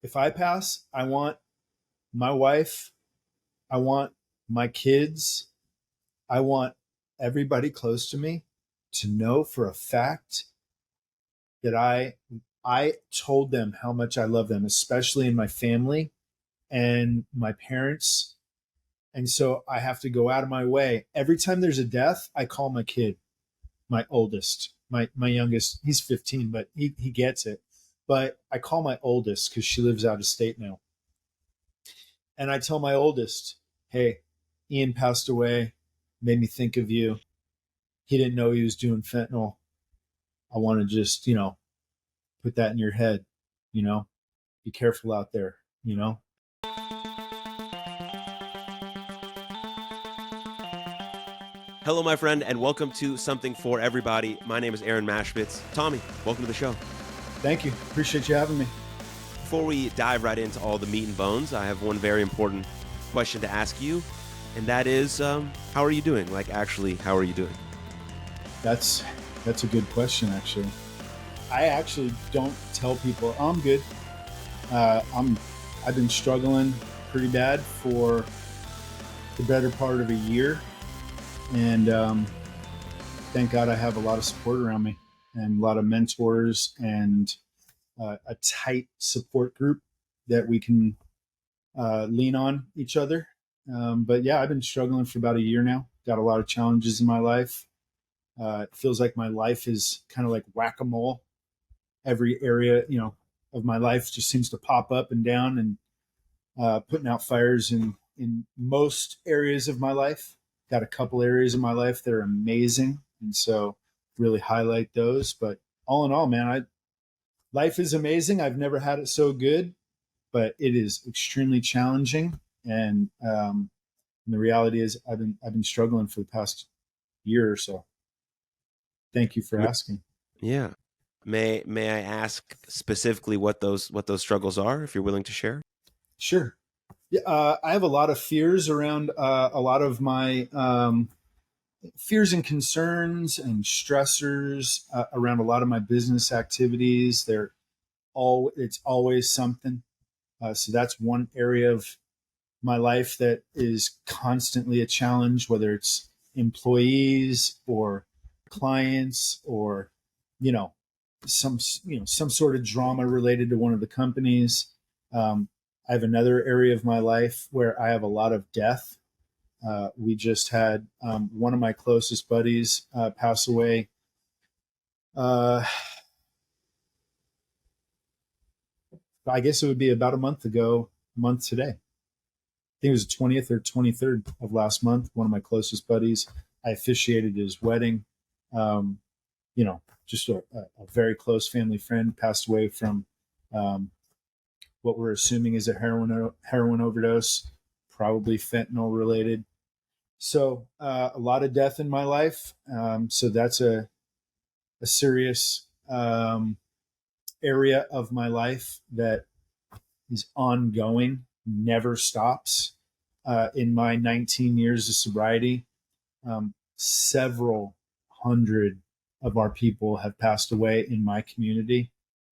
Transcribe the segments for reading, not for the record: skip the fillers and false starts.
if I pass, I want my wife, I want my kids, I want everybody close to me to know for a fact that I told them how much I love them, especially in my family and my parents. And so I have to go out of my way. Every time there's a death, I call my kid, my oldest, my youngest. He's 15, but he gets it. But I call my oldest because she lives out of state now. And I tell my oldest, hey, Ian passed away, made me think of you. He didn't know he was doing fentanyl. I want to just, put that in your head, you know, be careful out there. Hello, my friend, and welcome to Something for Everybody. My name is Aaron Machbitz. Tommy, welcome to the show. Thank you. Appreciate you having me. Before we dive right into all the meat and bones, I have one very important question to ask you, and that is, how are you doing? Like, actually, how are you doing? That's a good question, actually. I actually don't tell people, oh, I'm good. I've been struggling pretty bad for the better part of a year. And thank God I have a lot of support around me and a lot of mentors and a tight support group that we can lean on each other. But yeah, I've been struggling for about a year now. Got a lot of challenges in my life. It feels like my life is kind of like whack-a-mole. Every area, of my life just seems to pop up and down and putting out fires in most areas of my life. Got a couple areas of my life that are amazing, and so really highlight those. But all in all, man, life is amazing. I've never had it so good, but it is extremely challenging. And the reality is, I've been struggling for the past year or so. Thank you for asking. Yeah. May I ask specifically what those struggles are, if you're willing to share? Sure. Yeah, I have a lot of fears around a lot of my fears and concerns and stressors around a lot of my business activities. It's always something. So that's one area of my life that is constantly a challenge, whether it's employees or clients or some sort of drama related to one of the companies. I have another area of my life where I have a lot of death. We just had one of my closest buddies pass away. I guess it would be about a month today. I think it was the 20th or 23rd of last month. One of my closest buddies. I officiated his wedding. Just a very close family friend passed away from what we're assuming is a heroin overdose, probably fentanyl related. So a lot of death in my life. So that's a serious area of my life that is ongoing, never stops. In my 19 years of sobriety, several hundred of our people have passed away in my community.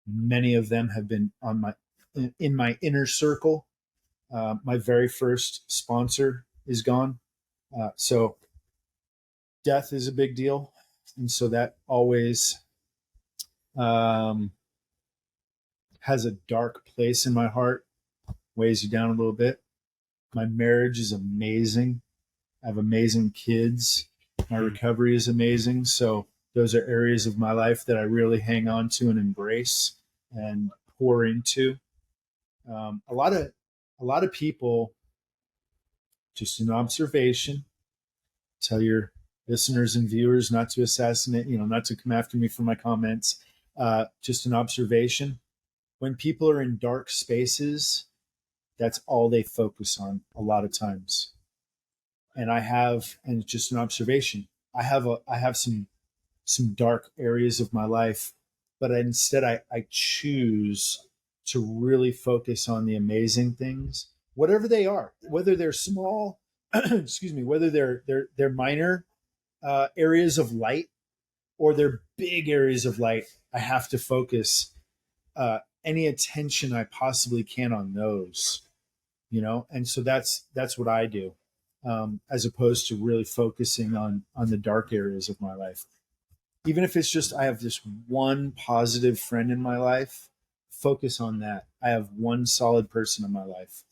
Many of them have been in my inner circle. My very first sponsor is gone. So death is a big deal. And so that always has a dark place in my heart, weighs you down a little bit. My marriage is amazing. I have amazing kids. My recovery is amazing. So those are areas of my life that I really hang on to and embrace and pour into. A lot of people, just an observation, tell your listeners and viewers not to assassinate, not to come after me for my comments. Just an observation. When people are in dark spaces, that's all they focus on a lot of times. And it's just an observation. I have some dark areas of my life, but instead I choose to really focus on the amazing things, whatever they are, whether they're small, excuse me, whether they're minor areas of light or they're big areas of light. I have to focus any attention I possibly can on those, and so that's what I do, as opposed to really focusing on the dark areas of my life. Even if it's just I have this one positive friend in my life, focus on that. I have one solid person in my life,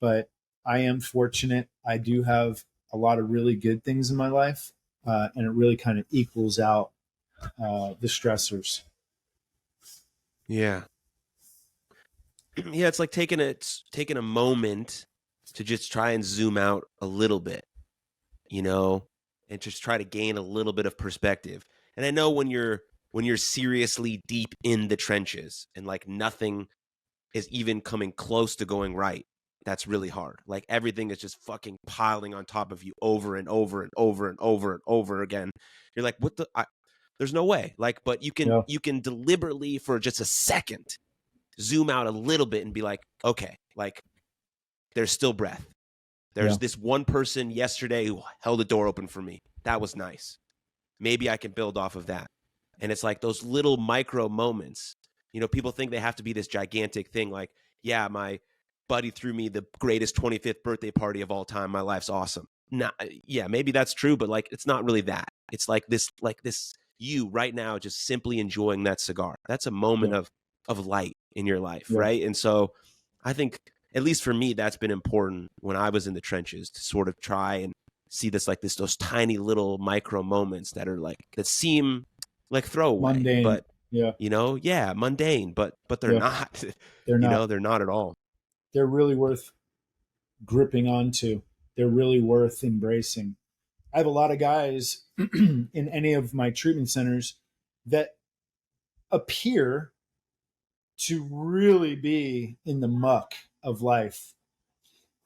but I am fortunate. I do have a lot of really good things in my life, and it really kind of equals out the stressors. Yeah. Yeah, it's like taking a moment to just try and zoom out a little bit, you know, and just try to gain a little bit of perspective. And I know when you're seriously deep in the trenches and like nothing is even coming close to going right, that's really hard. Like everything is just fucking piling on top of you over and over and over and over and over again. You're like, what the? There's no way. Like, but you can Yeah, you can deliberately for just a second zoom out a little bit and be like, okay, like there's still breath. yeah, There's this one person yesterday who held the door open for me. That was nice. Maybe I can build off of that. And it's like those little micro moments. People think they have to be this gigantic thing. Like, yeah, my buddy threw me the greatest 25th birthday party of all time. My life's awesome. Nah, yeah, maybe that's true, but like, it's not really that. It's like this you right now just simply enjoying that cigar. That's a moment yeah, of light in your life, yeah. right? And so I think, at least for me, that's been important when I was in the trenches to sort of try and see those tiny little micro moments that seem like throwaway, Mundane. but Yeah, yeah, mundane, but they're yeah. not. They're not. They're not at all. They're really worth gripping onto. They're really worth embracing. I have a lot of guys in any of my treatment centers that appear to really be in the muck of life.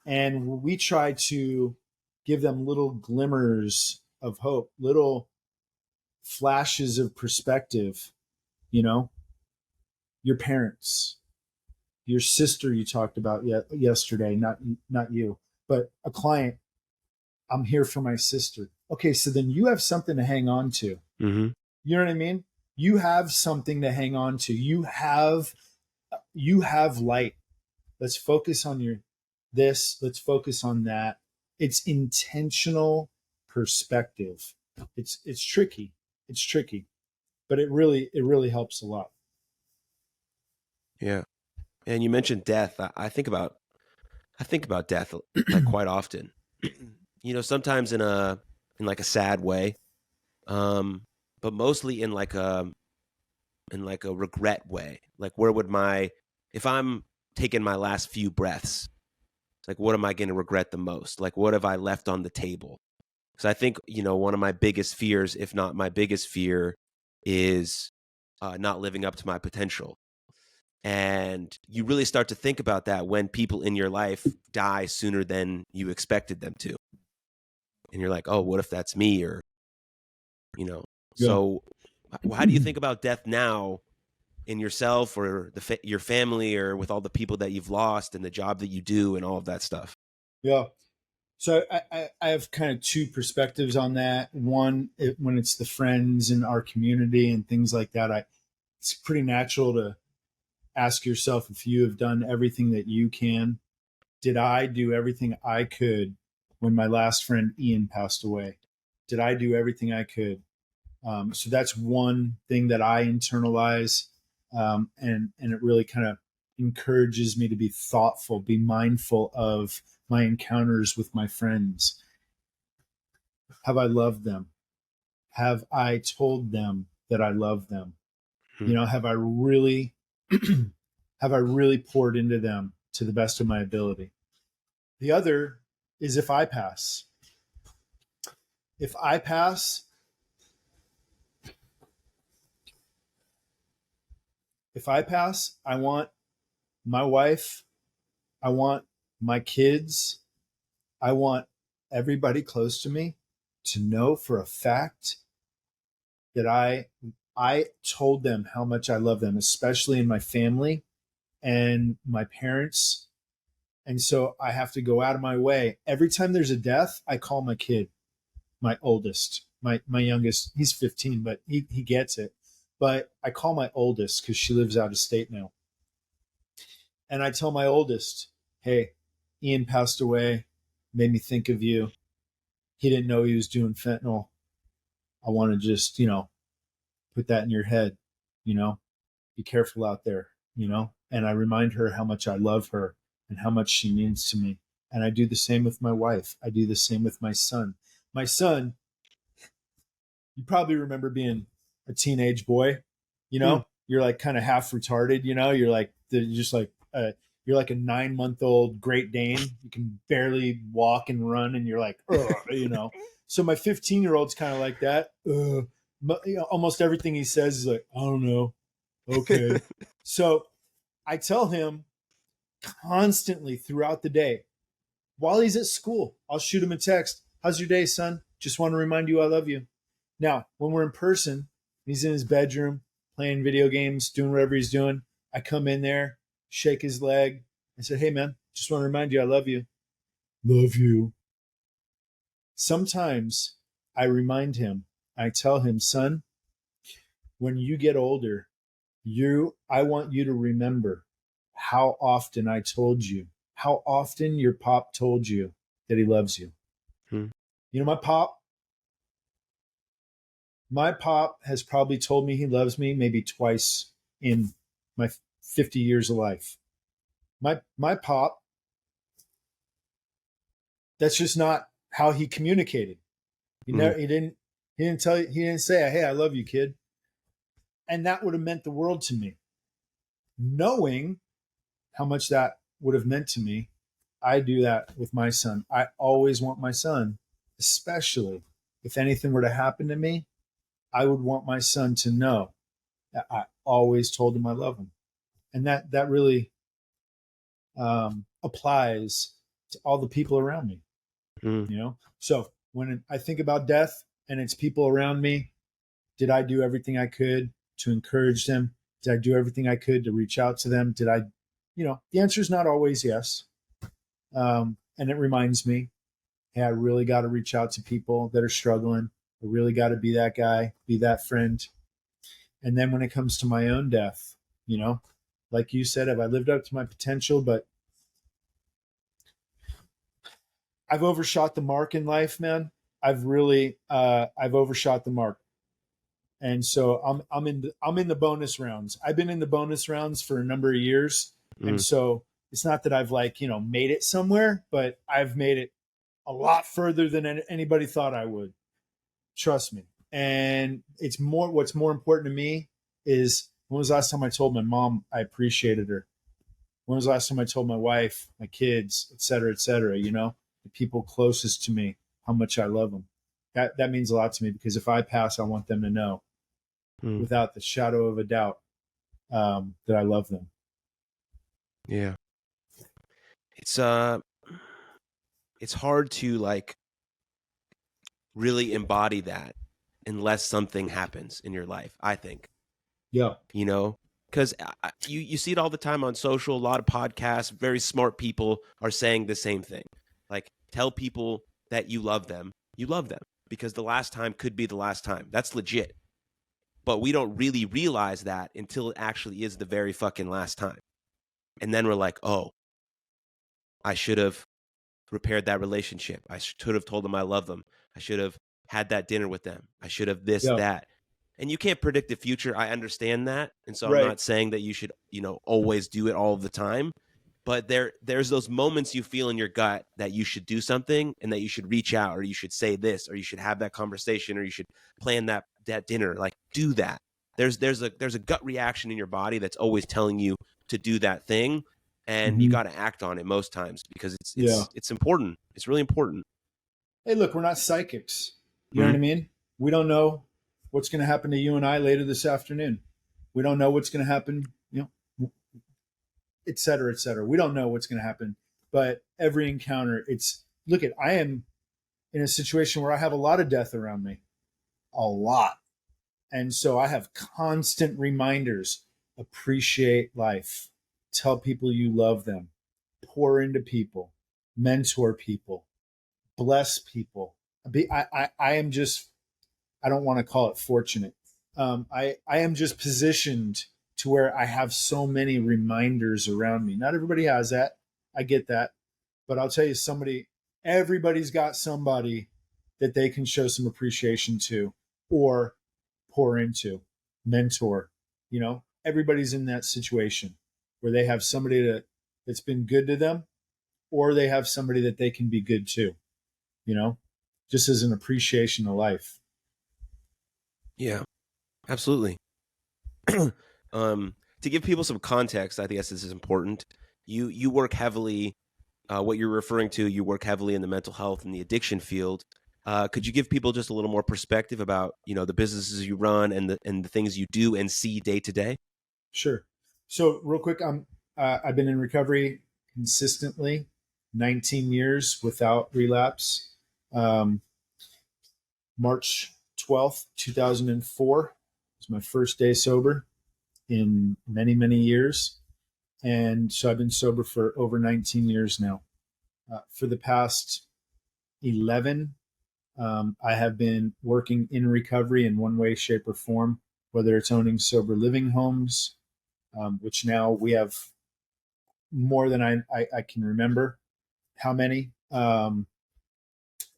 And we try to give them little glimmers of hope, little flashes of perspective. You know, your parents, your sister you talked about yesterday, not you, but a client. I'm here for my sister. Okay, so then you have something to hang on to. Mm-hmm. You know what I mean? You have something to hang on to. You have light. Let's focus on your this. Let's focus on that. It's intentional perspective. It's tricky. It's tricky, but it really helps a lot. Yeah, and you mentioned death. I think about death like quite often. Sometimes in like a sad way, um, but mostly in like a regret way. Like, where would if I'm taking my last few breaths, like, what am I going to regret the most? Like, what have I left on the table? Because I think, one of my biggest fears, if not my biggest fear, is not living up to my potential. And you really start to think about that when people in your life die sooner than you expected them to. And you're like, oh, what if that's me? Or, Yeah. so how do you think about death now in yourself or your family or with all the people that you've lost and the job that you do and all of that stuff? Yeah. So I have kind of two perspectives on that. One, when it's the friends in our community and things like that, it's pretty natural to ask yourself if you have done everything that you can. Did I do everything I could when my last friend Ian passed away? Did I do everything I could? So that's one thing that I internalize, and it really kind of encourages me to be thoughtful, be mindful of my encounters with my friends. Have I loved them? Have I told them that I love them? Hmm. Have I really have I really poured into them to the best of my ability? The other is if I pass. If I pass, I want my wife, I want my kids, I want everybody close to me to know for a fact that I told them how much I love them, especially in my family and my parents. And so I have to go out of my way. Every time there's a death, I call my kid, my oldest, my youngest. He's 15, but he gets it. But I call my oldest because she lives out of state now. And I tell my oldest, hey, Ian passed away, made me think of you. He didn't know he was doing fentanyl. I want to just, put that in your head, you know, be careful out there, And I remind her how much I love her and how much she means to me. And I do the same with my wife. I do the same with my son. My son, you probably remember being a teenage boy, Mm. you're like kind of half retarded, you're like, just like, you're like a 9-month-old Great Dane. You can barely walk and run, and you're like, ugh. So my 15-year-old's kind of like that. Almost everything he says is like, I don't know. Okay. So I tell him constantly throughout the day, while he's at school, I'll shoot him a text. How's your day, son? Just want to remind you I love you. Now, when we're in person, he's in his bedroom playing video games, doing whatever he's doing. I come in there, shake his leg, and say, hey, man, just want to remind you I love you. Love you. Sometimes I remind him, I tell him, son, when you get older, I want you to remember how often I told you, how often your pop told you that he loves you. Hmm. My pop has probably told me he loves me maybe twice in my 50 years of life. My pop, that's just not how he communicated. He never he didn't tell you, he didn't say, hey, I love you, kid. And that would have meant the world to me. Knowing how much that would have meant to me, I do that with my son. I always want my son, especially if anything were to happen to me, I would want my son to know that I always told him I love him. And that really applies to all the people around me, Mm. So when I think about death and it's people around me, did I do everything I could to encourage them? Did I do everything I could to reach out to them? Did I, the answer is not always yes. And it reminds me, hey, I really got to reach out to people that are struggling. I really got to be that guy, be that friend. And then when it comes to my own death, like you said, have I lived up to my potential? But I've overshot the mark in life, man. I've overshot the mark. And so I'm in the bonus rounds. I've been in the bonus rounds for a number of years. And Mm. so it's not that I've made it somewhere, but I've made it a lot further than anybody thought I would. Trust me. And what's more important to me is, when was the last time I told my mom I appreciated her? When was the last time I told my wife, my kids, et cetera, the people closest to me, how much I love them? That means a lot to me, because if I pass, I want them to know Mm. without the shadow of a doubt that I love them. Yeah. It's hard to like really embody that unless something happens in your life, I think. Yeah. Because you see it all the time on social. A lot of podcasts, very smart people are saying the same thing. Like, tell people that you love them, because the last time could be the last time. That's legit. But we don't really realize that until it actually is the very fucking last time. And then we're like, oh, I should have repaired that relationship. I should have told them I love them. I should have had that dinner with them. I should have this, Yeah. that. And you can't predict the future. I understand that. And so I'm Right. not saying that you should, always do it all the time. But there's those moments you feel in your gut that you should do something, and that you should reach out, or you should say this, or you should have that conversation, or you should plan that dinner. Like, do that. There's a gut reaction in your body that's always telling you to do that thing, and you Mm-hmm. got to act on it most times, because Yeah. it's important. It's really important. Hey, look, we're not psychics. You know Hmm. what I mean? We don't know what's going to happen to you and I later this afternoon. We don't know what's going to happen, et cetera, et cetera. We don't know what's going to happen. But every encounter, I am in a situation where I have a lot of death around me, a lot. And so I have constant reminders: appreciate life, tell people you love them, pour into people, mentor people, bless people. I am just, I don't want to call it fortunate. I am just positioned to where I have so many reminders around me. Not everybody has that. I get that. But I'll tell you, everybody's got somebody that they can show some appreciation to or pour into, mentor. Everybody's in that situation where they have somebody that's been good to them, or they have somebody that they can be good to, you know, just as an appreciation of life. Yeah, absolutely. To give people some context, I think this is important. You work heavily. What you're referring to, you work heavily in the mental health and the addiction field. Could you give people just a little more perspective about the businesses you run and the things you do and see day to day? Sure. So real quick, I've been in recovery consistently 19 years without relapse. Um, March 12th, 2004 was my first day sober in many, many years. And so I've been sober for over 19 years now. For the past 11, I have been working in recovery in one way, shape, or form, whether it's owning sober living homes, which now we have more than I can remember how many. And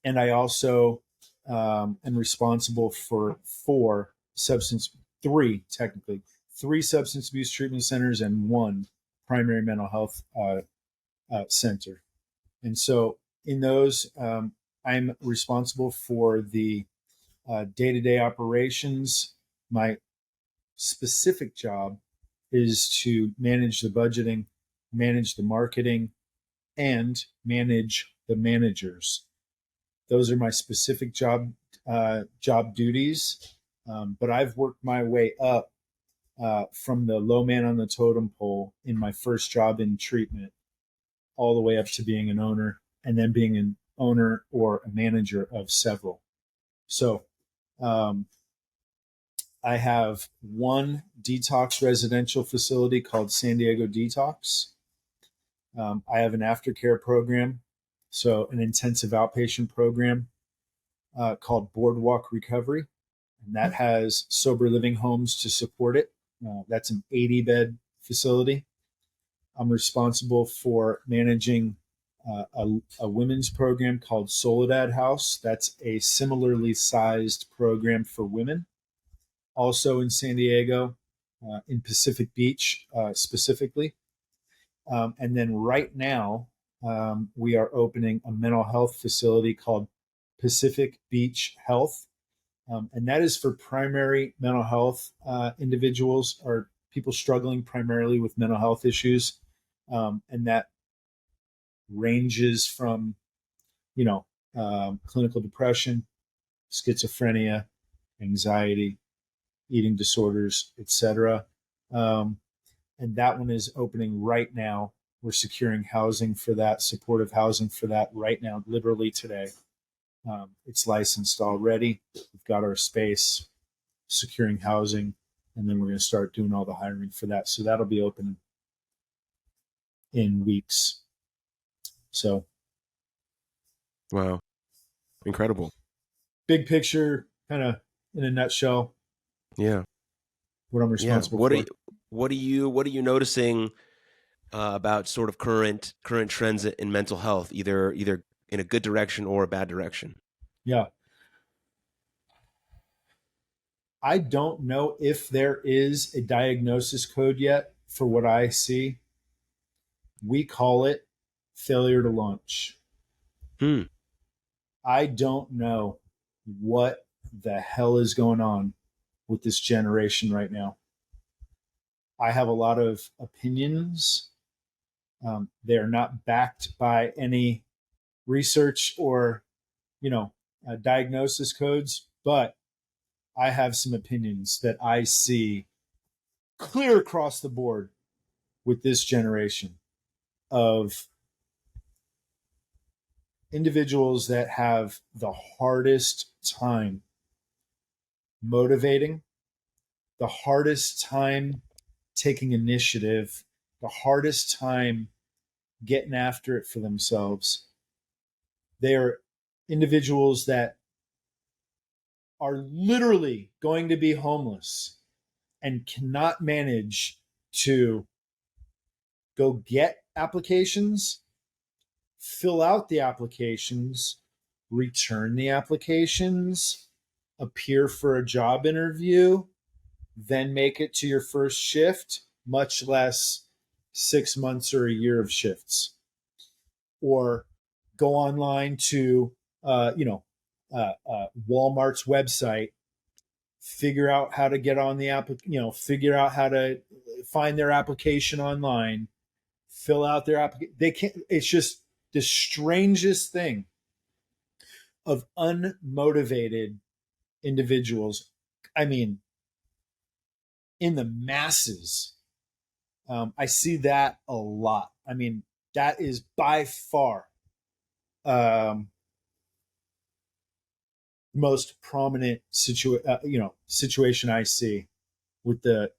I also am responsible for three substance abuse treatment centers and one primary mental health center. And so in those, I'm responsible for the day-to-day operations. My specific job is to manage the budgeting, manage the marketing, and manage the managers. Those are my specific job duties. But I've worked my way up from the low man on the totem pole in my first job in treatment, all the way up to being an owner, and then being an owner or a manager of several. So I have one detox residential facility called San Diego Detox. I have an aftercare program, so an intensive outpatient program called Boardwalk Recovery, and that has sober living homes to support it. That's an 80-bed facility. I'm responsible for managing a women's program called Soledad House. That's a similarly sized program for women. Also in San Diego, in Pacific Beach specifically. And then right now, we are opening a mental health facility called Pacific Beach Health. And that is for primary mental health individuals or people struggling primarily with mental health issues. And that ranges from, clinical depression, schizophrenia, anxiety, eating disorders, etc. And that one is opening right now. We're securing housing for that, supportive housing for that right now, literally today. It's licensed already. We've got our space, securing housing, and then we're going to start doing all the hiring for that. So that'll be open in weeks. So, Wow, incredible. Big picture, kind of in a nutshell. Yeah, what I'm responsible yeah. for. What are you noticing about sort of current trends in mental health, either in a good direction or a bad direction? Yeah. I don't know if there is a diagnosis code yet for what I see. We call it failure to launch. Hmm. I don't know what the hell is going on with this generation right now. I have a lot of opinions. They're not backed by any research or, diagnosis codes, but I have some opinions that I see clear across the board with this generation of individuals that have the hardest time motivating, the hardest time taking initiative, the hardest time getting after it for themselves. They are individuals that are literally going to be homeless and cannot manage to go get applications, fill out the applications, return the applications, appear for a job interview, then make it to your first shift, much less 6 months or a year of shifts. Or go online to, Walmart's website, figure out how to get on the app, figure out how to find their application online, fill out their application. They can't. It's just the strangest thing of unmotivated individuals. I mean, in the masses, I see that a lot. I mean, that is by far most prominent situation I see with the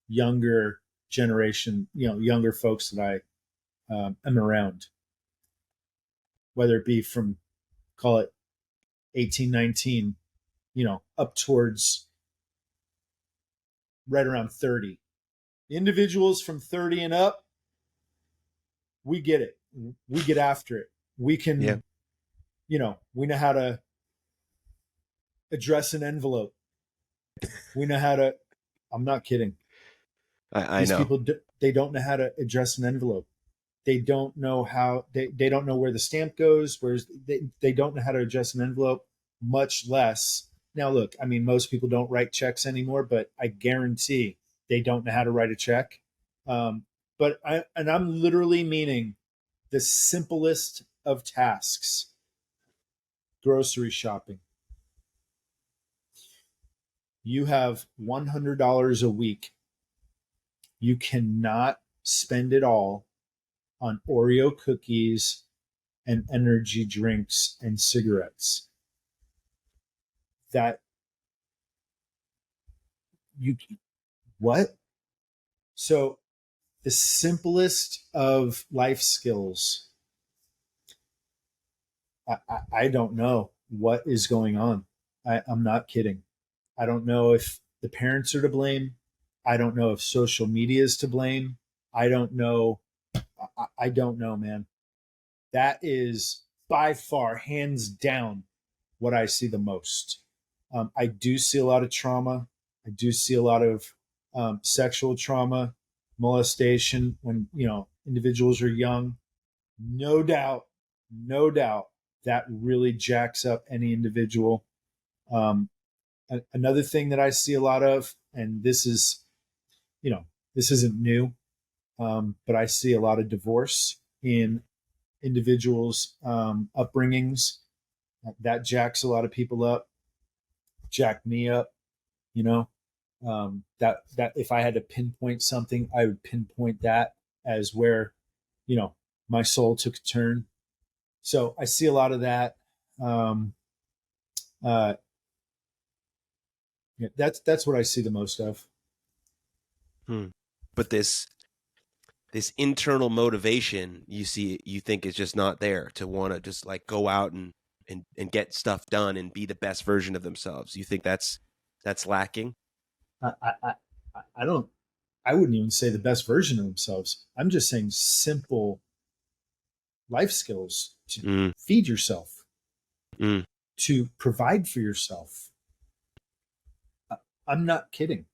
younger generation, younger folks that I am around, whether it be from, call it 18, 19, up towards right around 30. Individuals from 30 and up, we get it. We get after it. We can, we know how to address an envelope. We know how to, I'm not kidding. I These know. people, they don't know how to address an envelope. They don't know how, they don't know where the stamp goes, they don't know how to address an envelope, much less. Now, look, I mean, most people don't write checks anymore, but I guarantee they don't know how to write a check. I'm literally meaning the simplest of tasks: grocery shopping. You have $100 a week. You cannot spend it all on Oreo cookies and energy drinks and cigarettes. That you, what? So the simplest of life skills, I don't know what is going on. I'm not kidding. I don't know if the parents are to blame. I don't know if social media is to blame. I don't know. I don't know, man. That is by far, hands down, what I see the most. I do see a lot of trauma. I do see a lot of sexual trauma, molestation when individuals are young. No doubt, no doubt, that really jacks up any individual. Another thing that I see a lot of, and this is, this isn't new, but I see a lot of divorce in individuals' upbringings. That jacks a lot of people up. Jacked me up. That if I had to pinpoint something, I would pinpoint that as where, my soul took a turn. So I see a lot of that. That's what I see the most of. But this internal motivation you think is just not there to want to just like go out and get stuff done and be the best version of themselves. You think that's lacking? I don't. I wouldn't even say the best version of themselves. I'm just saying simple life skills to feed yourself, to provide for yourself. I'm not kidding.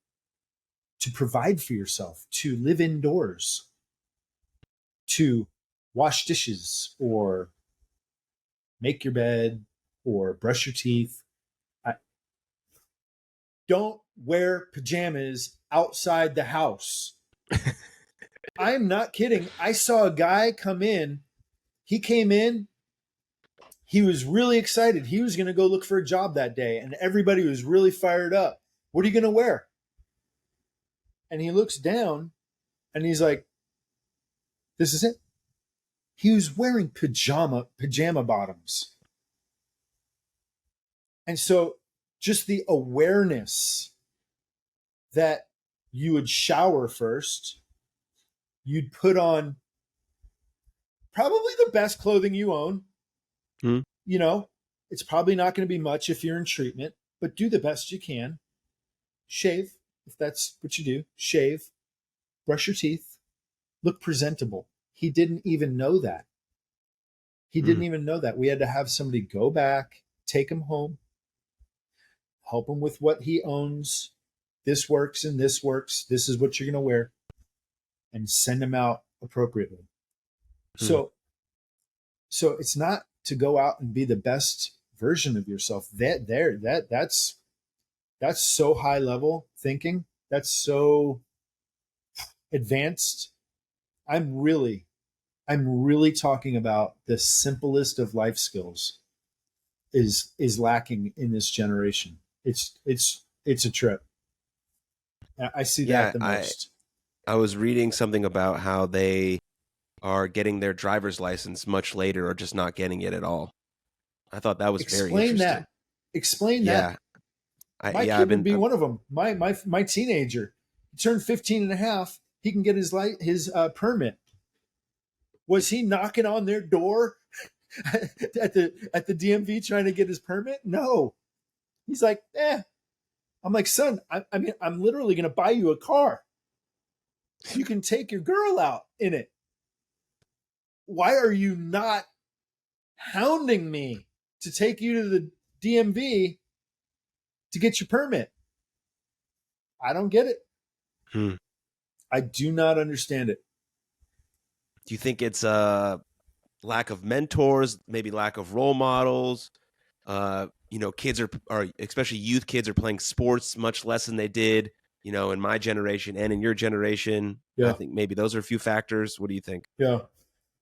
To provide for yourself, to live indoors, to wash dishes or make your bed or brush your teeth. Don't wear pajamas outside the house. I'm not kidding. I saw a guy come in. He came in. He was really excited. He was going to go look for a job that day, and everybody was really fired up. What are you going to wear? And he looks down, and he's like, this is it. He was wearing pajama bottoms. And so just the awareness that you would shower first, you'd put on probably the best clothing you own. It's probably not going to be much if you're in treatment, but do the best you can. Shave, if that's what you do, shave, brush your teeth, look presentable. He didn't even know that. He didn't even know that. We had to have somebody go back, take him home, help him with what he owns. This works and this works. This is what you're going to wear, and send him out appropriately. Hmm. So, so it's not to go out and be the best version of yourself. That's so high level thinking. That's so advanced. I'm really talking about the simplest of life skills is lacking in this generation. It's a trip. I see that Yeah, the most. I was reading something about how they are getting their driver's license much later or just not getting it at all. I thought that was very Explain interesting. that. Explain that. Yeah. My I've kid would been be one of them. My teenager. He turned 15 and a half. He can get his permit. Was he knocking on their door at the DMV trying to get his permit? No. He's like, eh. I'm like, son, I mean, I'm literally going to buy you a car. You can take your girl out in it. Why are you not hounding me to take you to the DMV to get your permit? I don't get it. Hmm. I do not understand it. Do you think it's a lack of mentors, maybe lack of role models? Kids are especially youth kids are playing sports much less than they did, in my generation and in your generation. I Yeah. think maybe those are a few factors. What do you think? Yeah.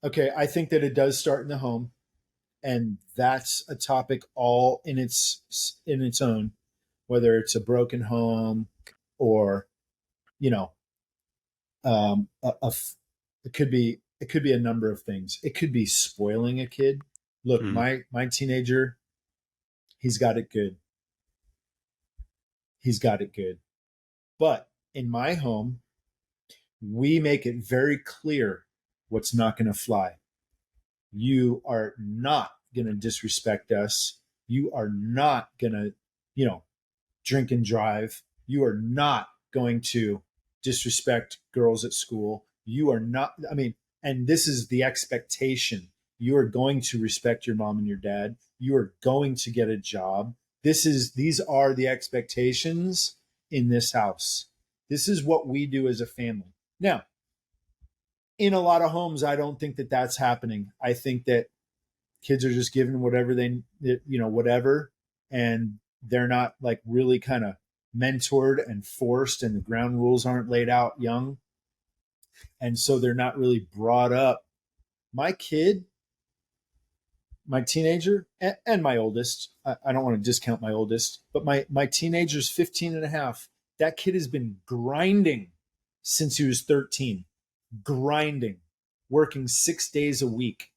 Okay. I think that it does start in the home, and that's a topic all in its own, whether it's a broken home or, you know, um, a, a f- it could be a number of things. It could be spoiling a kid. Look, Hmm. my teenager, he's got it good. He's got it good. But in my home, we make it very clear what's not going to fly. You are not going to disrespect us. You are not going to, you know, drink and drive. You are not going to disrespect girls at school. You are not, I mean, and this is the expectation. You are going to respect your mom and your dad. You are going to get a job. These are the expectations in this house. This is what we do as a family. Now, in a lot of homes, I don't think that that's happening. I think that kids are just given whatever whatever, and they're not like really kind of mentored and forced, and the ground rules aren't laid out young, and so they're not really brought up. My kid, my teenager, and my oldest, I don't want to discount my oldest, but my teenager's 15 and a half. That kid has been grinding since he was 13, grinding, working 6 days a week,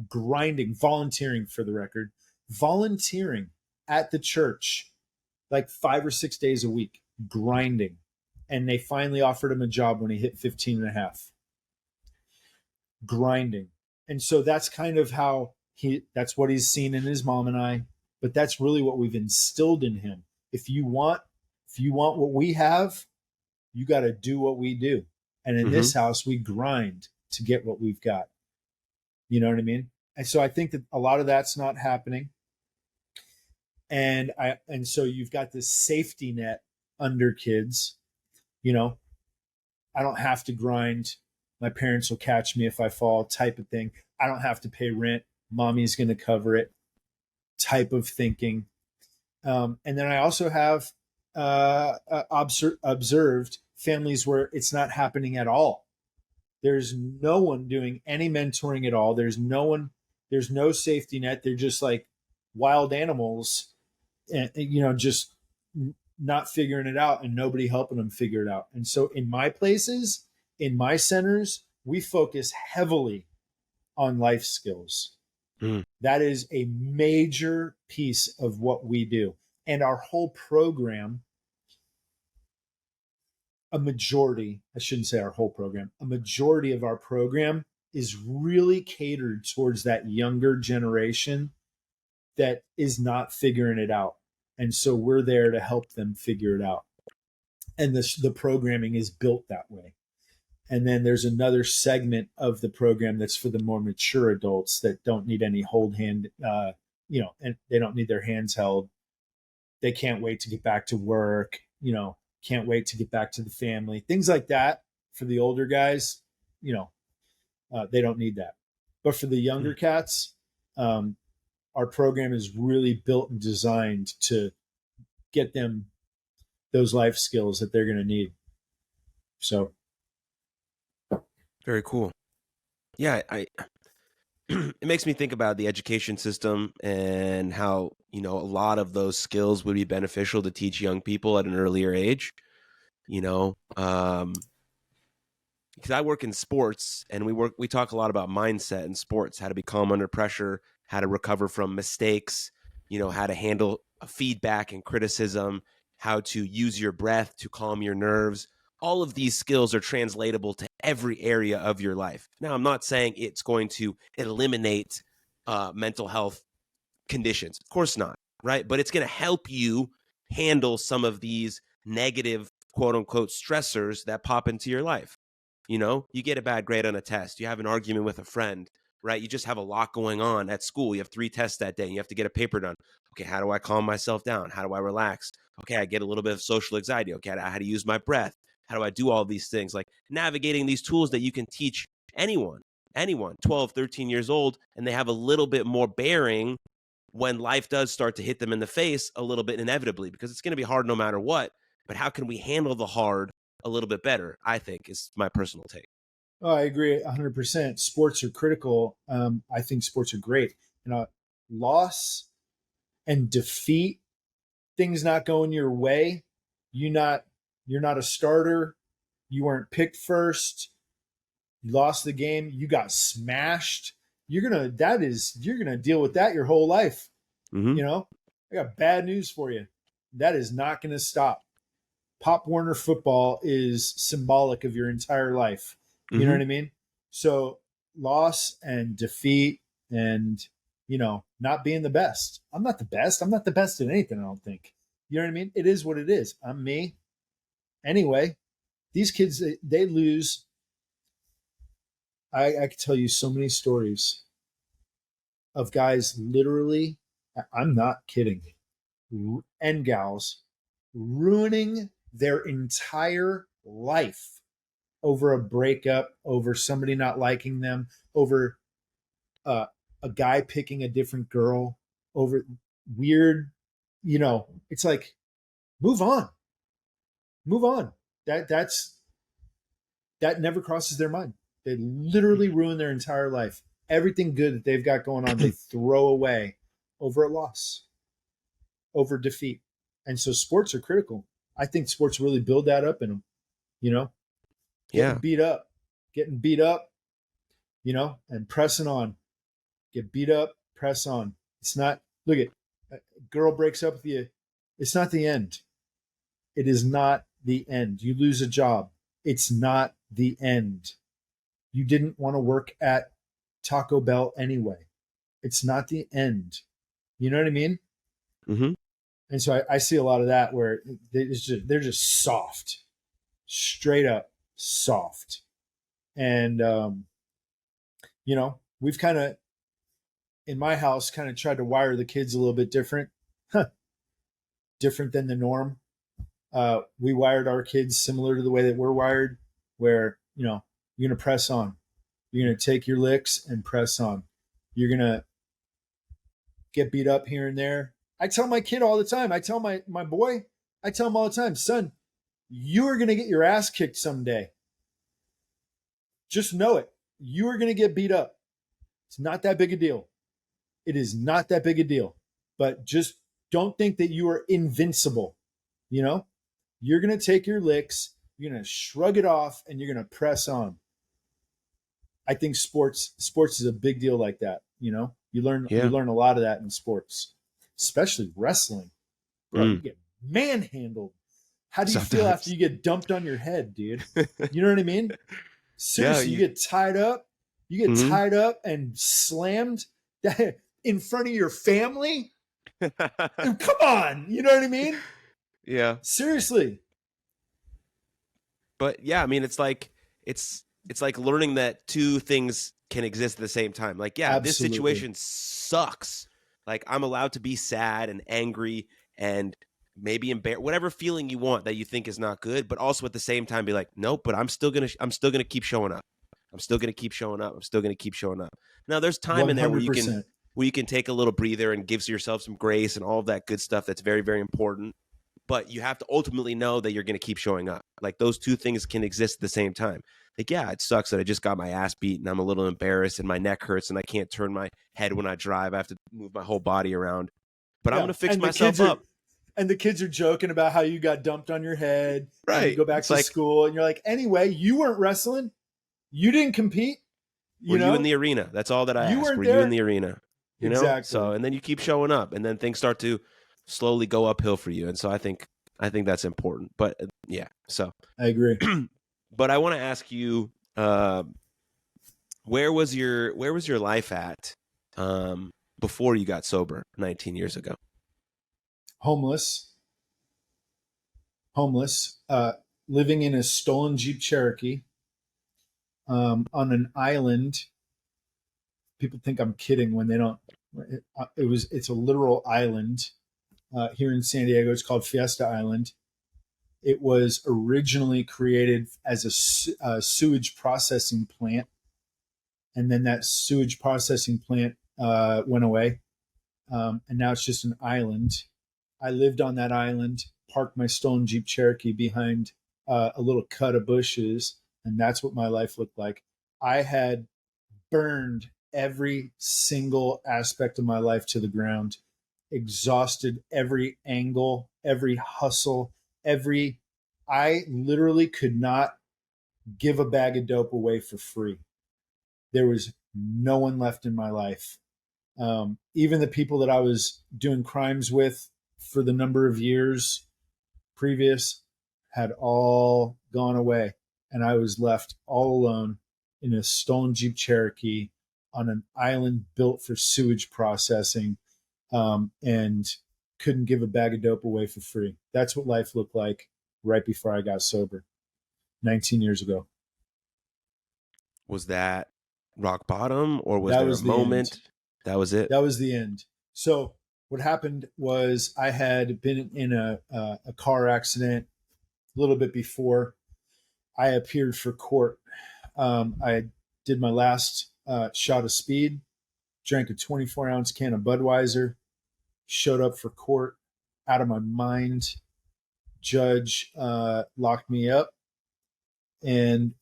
grinding, volunteering for the record, volunteering at the church like 5 or 6 days a week, grinding. And they finally offered him a job when he hit 15 and a half, grinding. And so that's kind of how that's what he's seen in his mom and I, but that's really what we've instilled in him. If you want, if you want what we have, you got to do what we do. And in Hmm. this house, we grind to get what we've got. You know what I mean? And so I think that a lot of that's not happening. And so you've got this safety net under kids. You know, I don't have to grind. My parents will catch me if I fall, type of thing. I don't have to pay rent. Mommy's going to cover it, type of thinking. And then I also have observed families where it's not happening at all. There's no one doing any mentoring at all. There's no one. There's no safety net. They're just like wild animals, and just not figuring it out, and nobody helping them figure it out. And so, in my places, in my centers, we focus heavily on life skills. Hmm. That is a major piece of what we do, and our whole program, a majority, I shouldn't say our whole program, a majority of our program is really catered towards that younger generation that is not figuring it out. And so we're there to help them figure it out. and the programming is built that way. And then there's another segment of the program that's for the more mature adults that don't need any hold hand, and they don't need their hands held. They can't wait to get back to work, can't wait to get back to the family, things like that. For the older guys, they don't need that. But for the younger cats, our program is really built and designed to get them those life skills that they're going to need. So very cool. Yeah, it makes me think about the education system and how, a lot of those skills would be beneficial to teach young people at an earlier age. Because I work in sports, and we talk a lot about mindset in sports, how to be calm under pressure, how to recover from mistakes, how to handle feedback and criticism, how to use your breath to calm your nerves. All of these skills are translatable to every area of your life. Now, I'm not saying it's going to eliminate mental health conditions. Of course not, right? But it's going to help you handle some of these negative, quote unquote, stressors that pop into your life. You get a bad grade on a test, you have an argument with a friend, right? You just have a lot going on at school. You have 3 tests that day and you have to get a paper done. Okay, how do I calm myself down? How do I relax? Okay, I get a little bit of social anxiety. Okay, how to use my breath? How do I do all these things? Like navigating these tools that you can teach anyone, 12, 13 years old, and they have a little bit more bearing when life does start to hit them in the face a little bit inevitably, because it's going to be hard no matter what. But how can we handle the hard a little bit better, I think, is my personal take. Oh, I agree 100%. Sports are critical. I think sports are great. Loss and defeat, things not going your way. You're not a starter. You weren't picked first. You lost the game. You got smashed. You're gonna deal with that your whole life. Mm-hmm. I got bad news for you. That is not going to stop. Pop Warner football is symbolic of your entire life. You know what I mean? So loss and defeat and, not being the best. I'm not the best. I'm not the best at anything, I don't think. You know what I mean? It is what it is. I'm me. Anyway, these kids, they lose. I could tell you so many stories of guys literally, I'm not kidding, and gals ruining their entire life over a breakup, over somebody not liking them, over a guy picking a different girl, over weird, it's like, move on. Move on. That never crosses their mind. They literally ruin their entire life. Everything good that they've got going on, they throw away over a loss, over defeat. And so sports are critical. I think sports really build that up in them, getting beat up, and pressing on. Get beat up, press on. It's not, look at, a girl breaks up with you. It's not the end. It is not the end. You lose a job. It's not the end. You didn't want to work at Taco Bell anyway. It's not the end. You know what I mean? Mm-hmm. And so I see a lot of that where they're just soft, straight up soft. And, we've kind of, in my house, kind of tried to wire the kids a little bit different, different than the norm. We wired our kids similar to the way that we're wired, where, you're going to press on. You're going to take your licks and press on. You're going to get beat up here and there. I tell my kid all the time, I tell my boy, I tell him all the time, son, you are going to get your ass kicked someday. Just know it. You are going to get beat up. It's not that big a deal. It is not that big a deal. But just don't think that you are invincible. You're going to take your licks, you're going to shrug it off, and you're going to press on. I think sports is a big deal like that. You learn a lot of that in sports, especially wrestling. Bro, you get manhandled. How do you feel after you get dumped on your head, dude? You know what I mean? Seriously, you get tied up. You get tied up and slammed in front of your family. Come on, you know what I mean? Yeah. Seriously. But yeah, I mean, it's like learning that two things can exist at the same time. Like, yeah, this Absolutely. situation sucks. Like, I'm allowed to be sad and angry and maybe embarrassed, whatever feeling you want that you think is not good, but also at the same time be like, nope, but I'm still gonna keep showing up. I'm still gonna keep showing up. I'm still gonna keep showing up. Now, there's time in there 100%. where you can take a little breather and give yourself some grace and all of that good stuff. That's very, very important. But you have to ultimately know that you're going to keep showing up. Like, those two things can exist at the same time. Like, yeah, it sucks that I just got my ass beat and I'm a little embarrassed and my neck hurts and I can't turn my head when I drive. I have to move my whole body around. But I'm Yeah. going to fix And myself up. and the kids are joking about how you got dumped on your head. And you Right. go back It's to like, school and you're like, anyway, you weren't wrestling. You didn't compete. were You you in know, the arena? That's all that I you ask. weren't Were you in there. the arena? You know? So, Exactly. and then you keep showing up and then things start to slowly go uphill for you. And so I think that's important. But yeah, so, I agree. but I want to ask you, where was your life at before you got sober 19 years ago? Homeless, homeless, living in a stolen Jeep Cherokee on an island. People think I'm kidding when they don't. It's a literal island here in San Diego. It's called Fiesta Island. It was originally created as a sewage processing plant, and then that sewage processing plant went away, and now it's just an island. I lived on that island, parked my stolen Jeep Cherokee behind a little cut of bushes, and that's what my life looked like. I had burned every single aspect of my life to the ground, exhausted every angle, every hustle, every. I literally could not give a bag of dope away for free. There was no one left in my life. Even the people that I was doing crimes with for the number of years previous had all gone away. And I was left all alone in a stolen Jeep Cherokee on an island built for sewage processing, and couldn't give a bag of dope away for free. That's what life looked like right before I got sober 19 years ago. Was that rock bottom or was That there a was the end. moment? That was it. That was the end. So what happened was I had been in a car accident a little bit before I appeared for court. I did my last shot of speed, drank a 24-ounce can of Budweiser, showed up for court out of my mind. Judge locked me up. And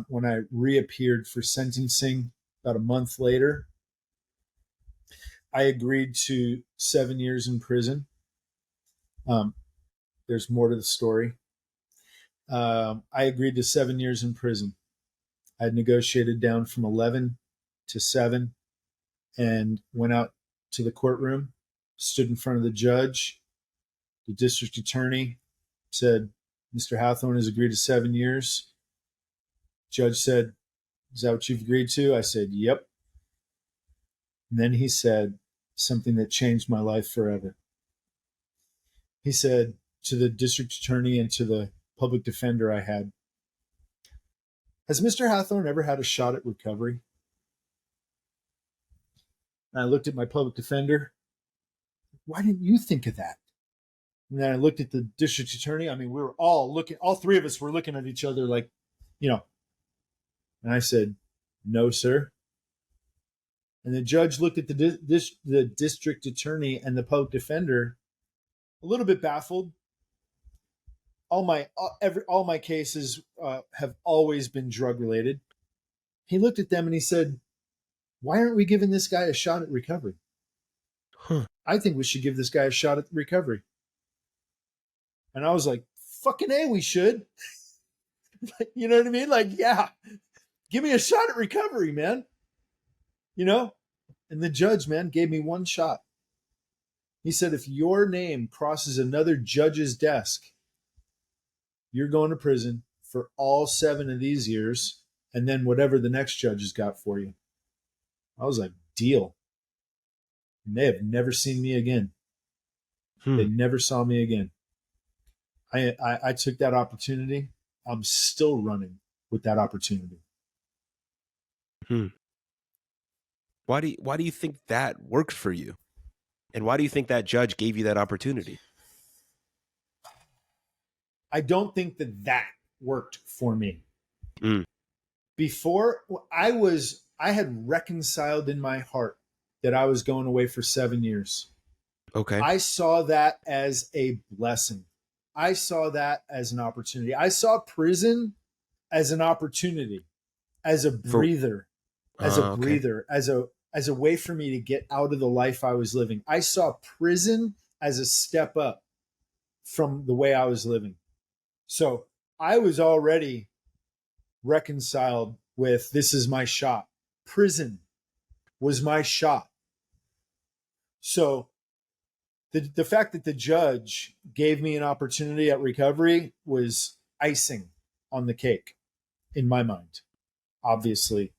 when I reappeared for sentencing about a month later, I agreed to 7 years in prison. Um, there's more to the story. I agreed to 7 years in prison. I had negotiated down from 11 to 7 and went out to the courtroom, stood in front of the judge. The district attorney said, Mr. Hathorn has agreed to 7 years. Judge said, is that what you've agreed to? I said, yep. And then he said something that changed my life forever. He said to the district attorney and to the public defender I had, has Mr. Hathorn ever had a shot at recovery? And I looked at my public defender. Why didn't you think of that? And then I looked at the district attorney. I mean, we were all looking, all three of us were looking at each other like, you know. And I said, no, sir. And the judge looked at the district attorney and the public defender, a little bit baffled. All my cases have always been drug related. He looked at them and he said, why aren't we giving this guy a shot at recovery? Huh. I think we should give this guy a shot at recovery. And I was like, fucking A, we should. You know what I mean? Like, yeah, give me a shot at recovery, man. You know? And the judge, man, gave me one shot. He said, if your name crosses another judge's desk, you're going to prison for all 7 of these years, and then whatever the next judge has got for you. I was like, deal. And they have never seen me again. They never saw me again. I took that opportunity I'm still running with that opportunity. Hmm. Why do you think that worked for you? And why do you think that judge gave you that opportunity? I don't think that worked for me. Mm. Before I had reconciled in my heart that I was going away for 7 years. Okay. I saw that as a blessing. I saw that as an opportunity. I saw prison as an opportunity, as a For breather, okay. as a way for me to get out of the life I was living. I saw prison as a step up from the way I was living. So I was already reconciled with this is my shot. Prison was my shot. So the fact that the judge gave me an opportunity at recovery was icing on the cake in my mind. Obviously,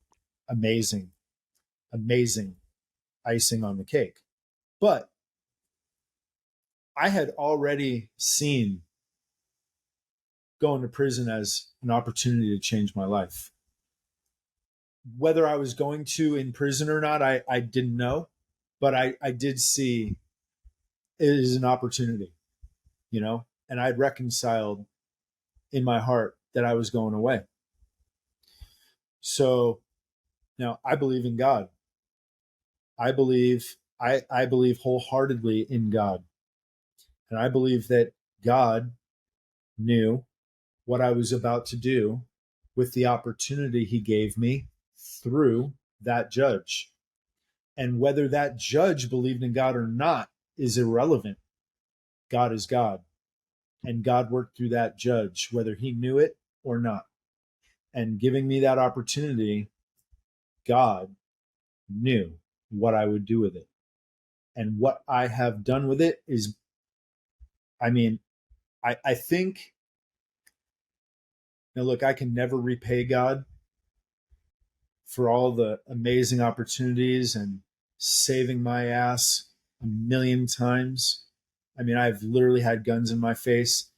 amazing, amazing icing on the cake. But I had already seen going to prison as an opportunity to change my life. Whether I was going to in prison or not, I didn't know, but I did see it as an opportunity, and I'd reconciled in my heart that I was going away. So now I believe in God. I believe wholeheartedly in God. And I believe that God knew what I was about to do with the opportunity he gave me through that judge. And whether that judge believed in God or not is irrelevant. God is God. And God worked through that judge, whether he knew it or not. And giving me that opportunity, God knew what I would do with it. And what I have done with it is, I mean, I think, look, I can never repay God for all the amazing opportunities and saving my ass a million times. I mean, I've literally had guns in my face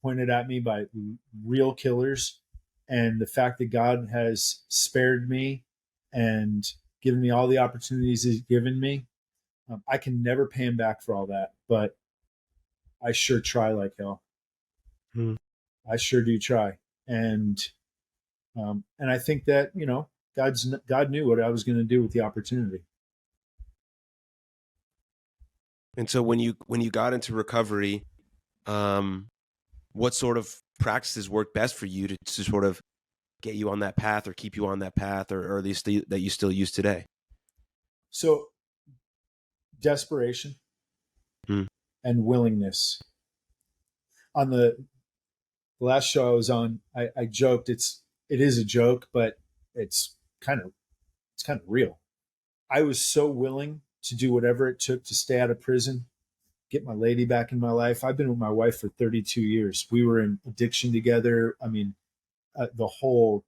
pointed at me by real killers. And the fact that God has spared me and given me all the opportunities he's given me, I can never pay him back for all that. But I sure try like hell. Hmm. I sure do try. And I think that, God knew what I was going to do with the opportunity. And so when you got into recovery, what sort of practices work best for you to sort of get you on that path or keep you on that path, or at least that you still use today? So desperation Hmm. and willingness. On the last show I was on, I joked it is a joke, but it's kind of it's kind of real. I was so willing to do whatever it took to stay out of prison, get my lady back in my life. I've been with my wife for 32 years. We were in addiction together. I mean, the whole,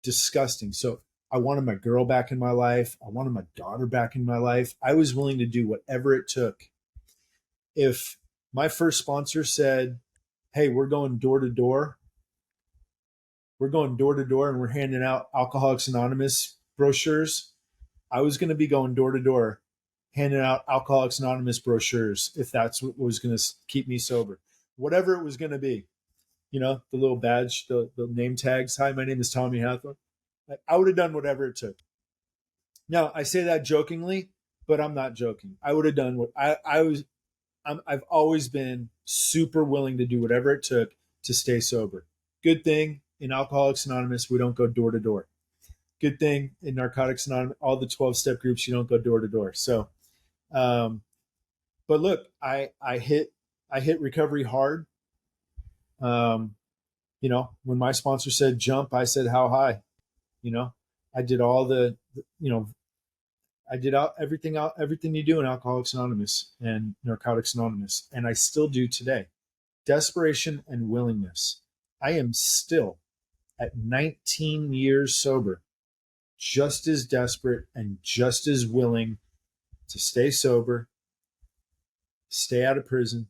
disgusting. So I wanted my girl back in my life. I wanted my daughter back in my life. I was willing to do whatever it took. If my first sponsor said, "Hey, we're going door to door and we're handing out Alcoholics Anonymous brochures," I was going to be going door to door handing out Alcoholics Anonymous brochures if that's what was going to keep me sober. Whatever it was going to be, the little badge, the name tags. Hi, my name is Tommy Hathorn. I would have done whatever it took. Now, I say that jokingly, but I'm not joking. I would have done what I was. I've always been super willing to do whatever it took to stay sober. Good thing in Alcoholics Anonymous, we don't go door to door. Good thing in Narcotics Anonymous, all the 12-step groups, you don't go door to door. So, but look, I hit recovery hard. Um, when my sponsor said jump, I said how high. You know, I did all I did everything you do in Alcoholics Anonymous and Narcotics Anonymous, and I still do today. Desperation and willingness. I am still at 19 years sober, just as desperate and just as willing to stay sober, stay out of prison,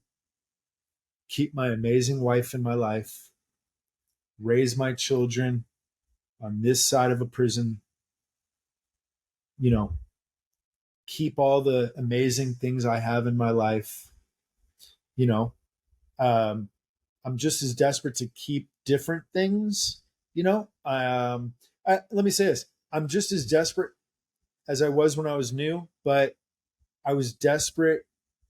keep my amazing wife in my life, raise my children on this side of a prison, you know, keep all the amazing things I have in my life, you know. Um, I'm just as desperate to keep different things, you know. Let me say this: I'm just as desperate as I was when I was new, but I was desperate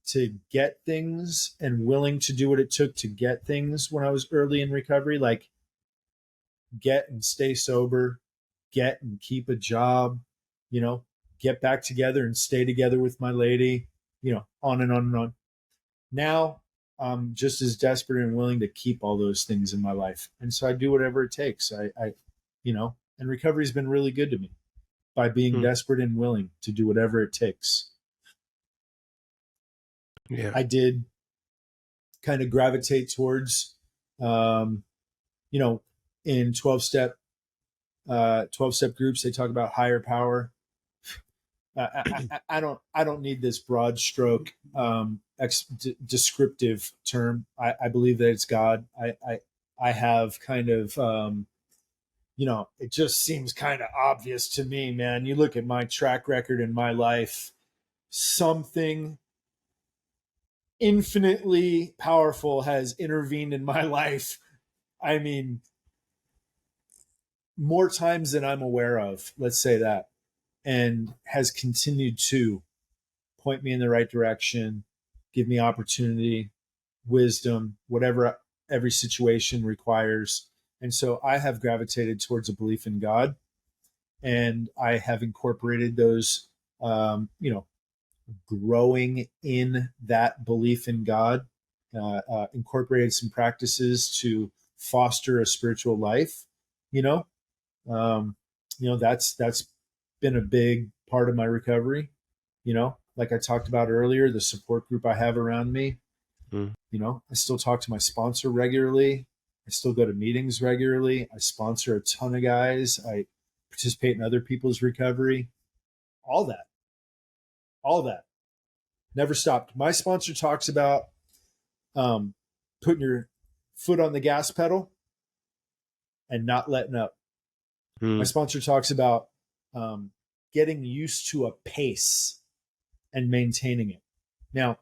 to get things and willing to do what it took to get things when I was early in recovery, like get and stay sober, get and keep a job, you know, get back together and stay together with my lady, you know, on and on and on. Now I'm just as desperate and willing to keep all those things in my life. And so I do whatever it takes. You know, and recovery's been really good to me by being Hmm. desperate and willing to do whatever it takes. Yeah. I did kind of gravitate towards, um, you know, in 12 step groups, they talk about higher power. I don't need this broad stroke descriptive term. I believe that it's God. I have kind of you know, it just seems kind of obvious to me, man. You look at my track record in my life, something infinitely powerful has intervened in my life. I mean, more times than I'm aware of, let's say that, and has continued to point me in the right direction, give me opportunity, wisdom, whatever every situation requires. And so I have gravitated towards a belief in God, and I have incorporated those, you know, growing in that belief in God, incorporated some practices to foster a spiritual life. You know, um, you know that's been a big part of my recovery. You know, like I talked about earlier, the support group I have around me. Hmm. You know, I still talk to my sponsor regularly. I still go to meetings regularly. I sponsor a ton of guys. I participate in other people's recovery. All that, all that, never stopped. My sponsor talks about um, putting your foot on the gas pedal and not letting up. My Hmm. sponsor talks about getting used to a pace and maintaining it. Now,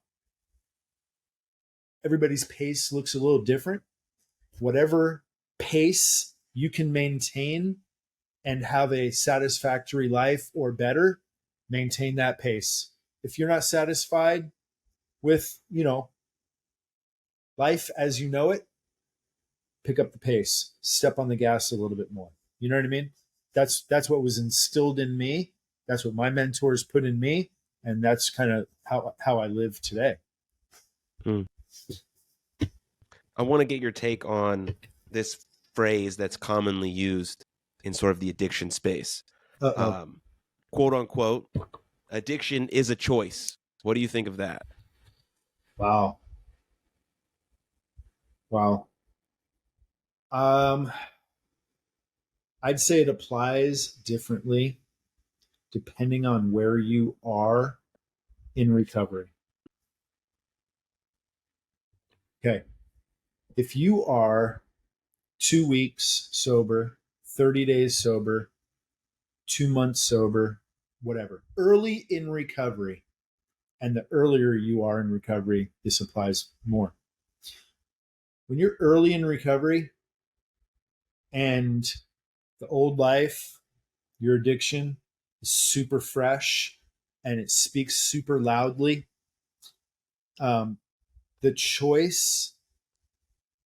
everybody's pace looks a little different. Whatever pace you can maintain and have a satisfactory life or better, maintain that pace. If you're not satisfied with, you know, life as you know it, pick up the pace, step on the gas a little bit more. You know what I mean? That's what was instilled in me. That's what my mentors put in me, and that's kind of how I live today. Hmm. I want to get your take on this phrase that's commonly used in sort of the addiction space. Uh oh. Um, quote unquote, addiction is a choice. What do you think of that? Wow. Wow. Um, I'd say it applies differently depending on where you are in recovery. Okay. If you are 2 weeks sober, 30 days sober, 2 months sober, whatever, early in recovery, and the earlier you are in recovery, this applies more. When you're early in recovery and the old life, your addiction is super fresh and it speaks super loudly, um, the choice,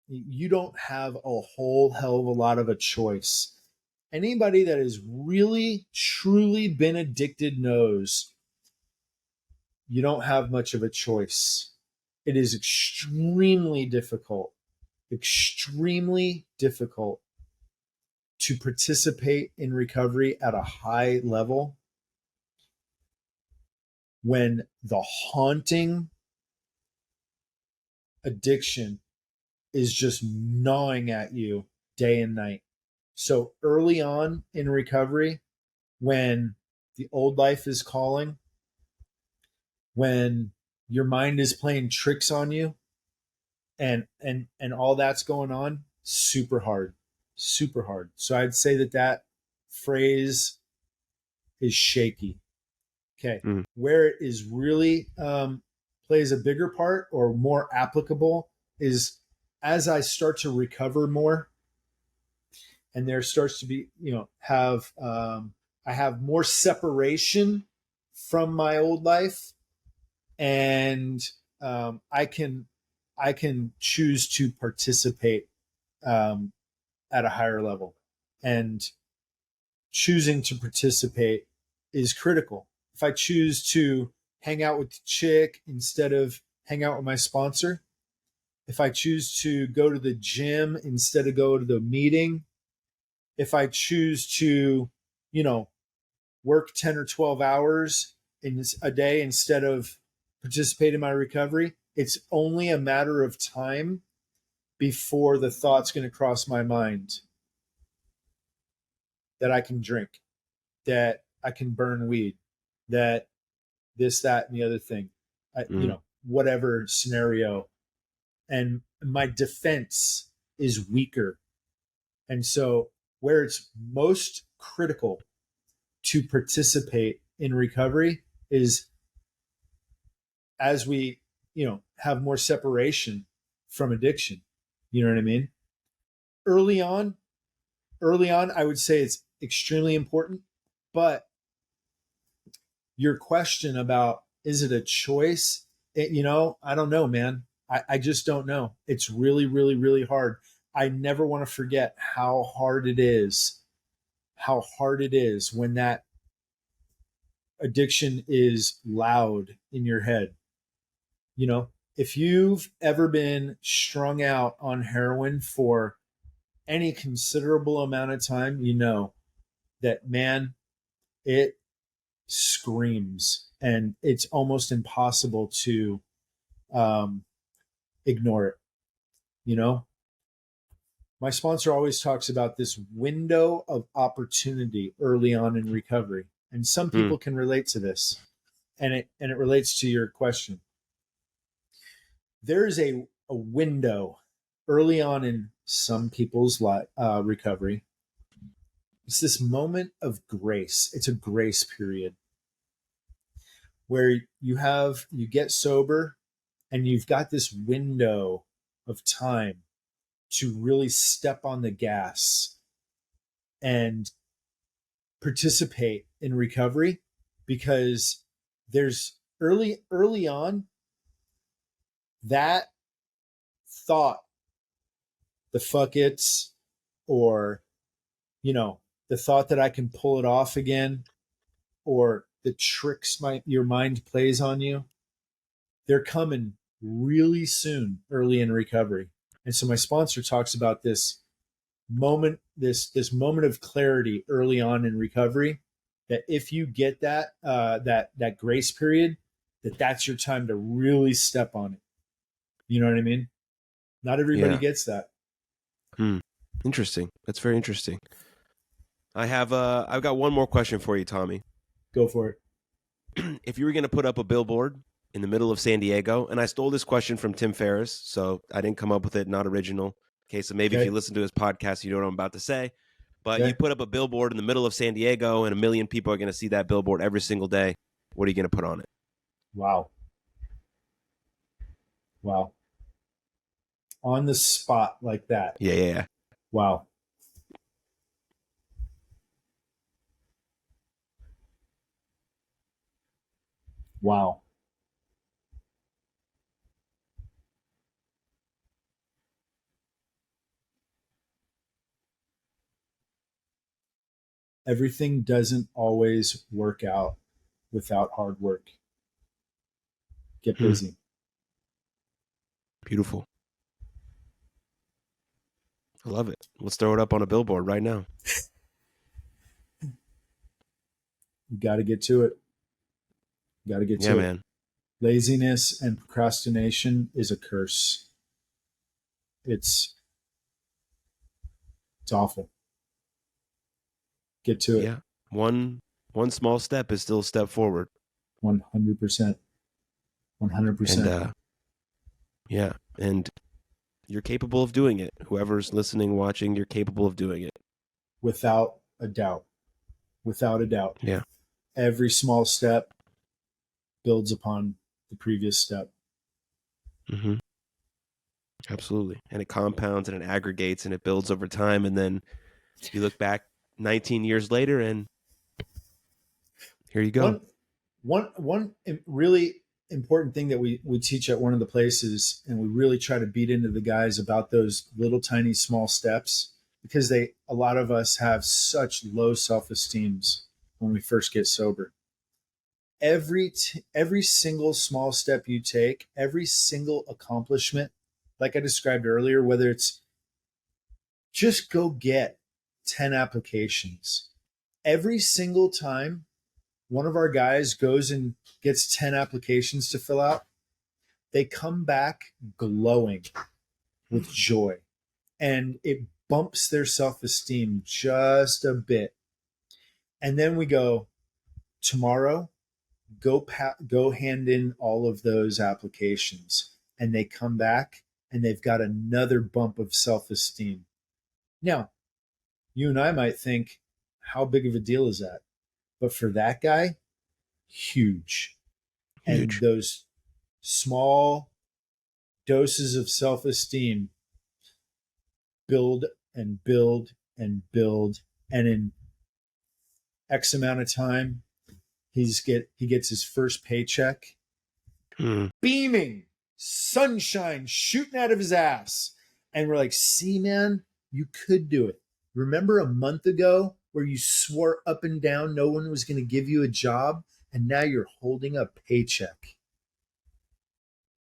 you don't have a whole hell of a lot of a choice. Anybody that has really, truly been addicted knows you don't have much of a choice. It is extremely difficult to participate in recovery at a high level when the haunting addiction is just gnawing at you day and night. So early on in recovery, when the old life is calling, when your mind is playing tricks on you, and all that's going on, super hard, super hard. So I'd say that phrase is shaky. Okay. Mm. Where it is really plays a bigger part or more applicable is as I start to recover more, and there starts to be, I have more separation from my old life, and I can choose to participate um, at a higher level, and choosing to participate is critical. If I choose to hang out with the chick instead of hang out with my sponsor, if I choose to go to the gym instead of go to the meeting, if I choose to, you know, work 10 or 12 hours in a day instead of participate in my recovery, it's only a matter of time before the thought's going to cross my mind that I can drink, that I can burn weed, that this, that, and the other thing, whatever scenario. And my defense is weaker. And so, where it's most critical to participate in recovery is as we, have more separation from addiction. You know what I mean? Early on, I would say it's extremely important. But your question about is it a choice? I don't know, man. I just don't know. It's really, really, really hard. I never want to forget how hard it is when that addiction is loud in your head. If you've ever been strung out on heroin for any considerable amount of time, you know that, man, it screams, and it's almost impossible to ignore it. My sponsor always talks about this window of opportunity early on in recovery, and some people can relate to this, and it relates to your question. There's a window early on in some people's recovery. It's this moment of grace. It's a grace period where you get sober, and you've got this window of time to really step on the gas and participate in recovery, because there's early on that thought, the fuck it's, or the thought that I can pull it off again, or the tricks your mind plays on you, they're coming really soon early in recovery. And so my sponsor talks about this moment of clarity early on in recovery, that if you get that grace period, that's your time to really step on it. You know what I mean? Not everybody gets that. Interesting. That's very interesting. I've got one more question for you, Tommy. Go for it. If you were going to put up a billboard in the middle of San Diego, and I stole this question from Tim Ferriss, so I didn't come up with it, not original. Okay, so maybe if you listen to his podcast, you know what I'm about to say. But you put up a billboard in the middle of San Diego, and 1 million people are going to see that billboard every single day. What are you going to put on it? Wow. On the spot like that. Yeah. Wow. Everything doesn't always work out without hard work. Get busy. Beautiful. I love it. Let's throw it up on a billboard right now. You got to get to it. Yeah, man. Laziness and procrastination is a curse. It's awful. Get to it. Yeah. One small step is still a step forward. 100%. 100%. And you're capable of doing it. Whoever's listening, watching, you're capable of doing it. Without a doubt. Without a doubt. Yeah. Every small step builds upon the previous step. Mm-hmm. Absolutely. And it compounds and it aggregates and it builds over time. And then you look back 19 years later and here you go. One really important thing that we teach at one of the places, and we really try to beat into the guys about those little tiny small steps, because a lot of us have such low self-esteems when we first get sober. Every single small step you take, every single accomplishment, like I described earlier, whether it's just go get 10 applications, every single time one of our guys goes and gets 10 applications to fill out, they come back glowing with joy, and it bumps their self-esteem just a bit. And then we go, tomorrow, go hand in all of those applications, and they come back and they've got another bump of self-esteem. Now, you and I might think, how big of a deal is that? But for that guy, huge. And those small doses of self-esteem build and build and build, and in X amount of time, he gets his first paycheck, beaming, sunshine shooting out of his ass, and we're like, "See, man, you could do it. Remember a month ago where you swore up and down no one was going to give you a job, and now you're holding a paycheck."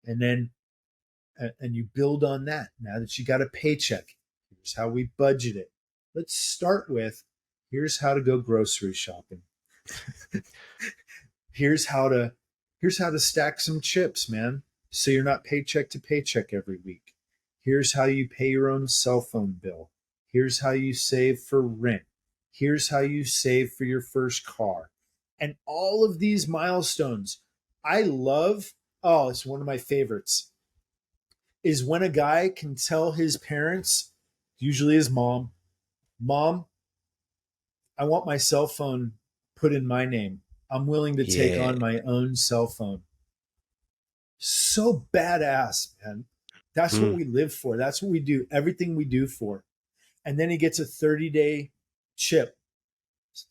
And then and you build on that. Now that you got a paycheck, here's how we budget it. Let's start with, here's how to go grocery shopping. here's how to stack some chips, man, so you're not paycheck to paycheck every week. Here's how you pay your own cell phone bill. Here's how you save for rent. Here's how you save for your first car. And all of these milestones, I love. Oh, it's one of my favorites, is when a guy can tell his parents, usually his mom, I want my cell phone put in my name. I'm willing to take on my own cell phone. So badass, man. That's what we live for. That's what we do. Everything we do for. And then he gets a 30-day chip,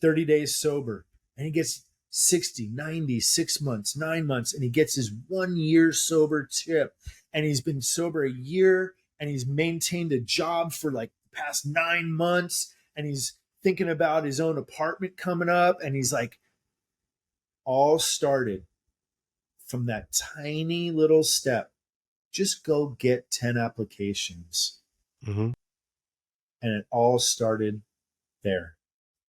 30 days sober, and he gets 60, 90, 6 months, 9 months, and he gets his 1 year sober chip. And he's been sober a year, and he's maintained a job for like the past 9 months, and he's thinking about his own apartment coming up, and he's like, all started from that tiny little step. Just go get 10 applications. And it all started there.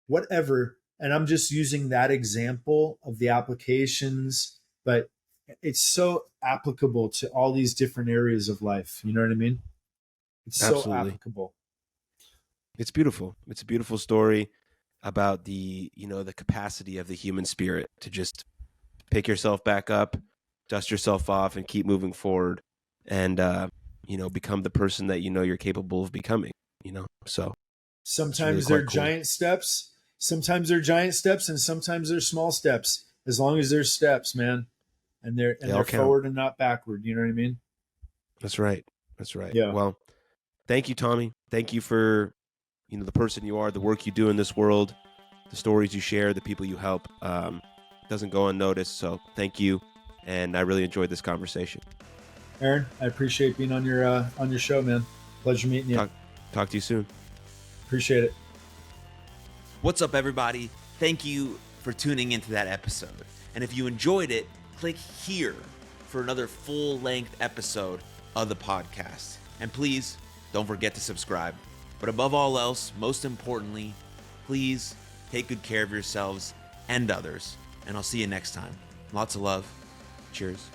Whatever. And I'm just using that example of the applications, but it's so applicable to all these different areas of life. You know what I mean? It's so applicable. It's beautiful. It's a beautiful story about the capacity of the human spirit to just pick yourself back up, dust yourself off, and keep moving forward, and become the person that you're capable of becoming. So sometimes they're giant steps. Sometimes they're giant steps, and sometimes they're small steps. As long as they're steps, man, and they're forward and not backward. You know what I mean? That's right. Yeah. Well, thank you, Tommy. Thank you for the person you are, the work you do in this world, the stories you share, the people you help. Doesn't go unnoticed. So thank you, and I really enjoyed this conversation. Aaron, I appreciate being on your show, man. Pleasure meeting you. Talk to you soon. Appreciate it. What's up, everybody? Thank you for tuning into that episode. And if you enjoyed it, click here for another full-length episode of the podcast. And please don't forget to subscribe. But above all else, most importantly, please take good care of yourselves and others. And I'll see you next time. Lots of love. Cheers.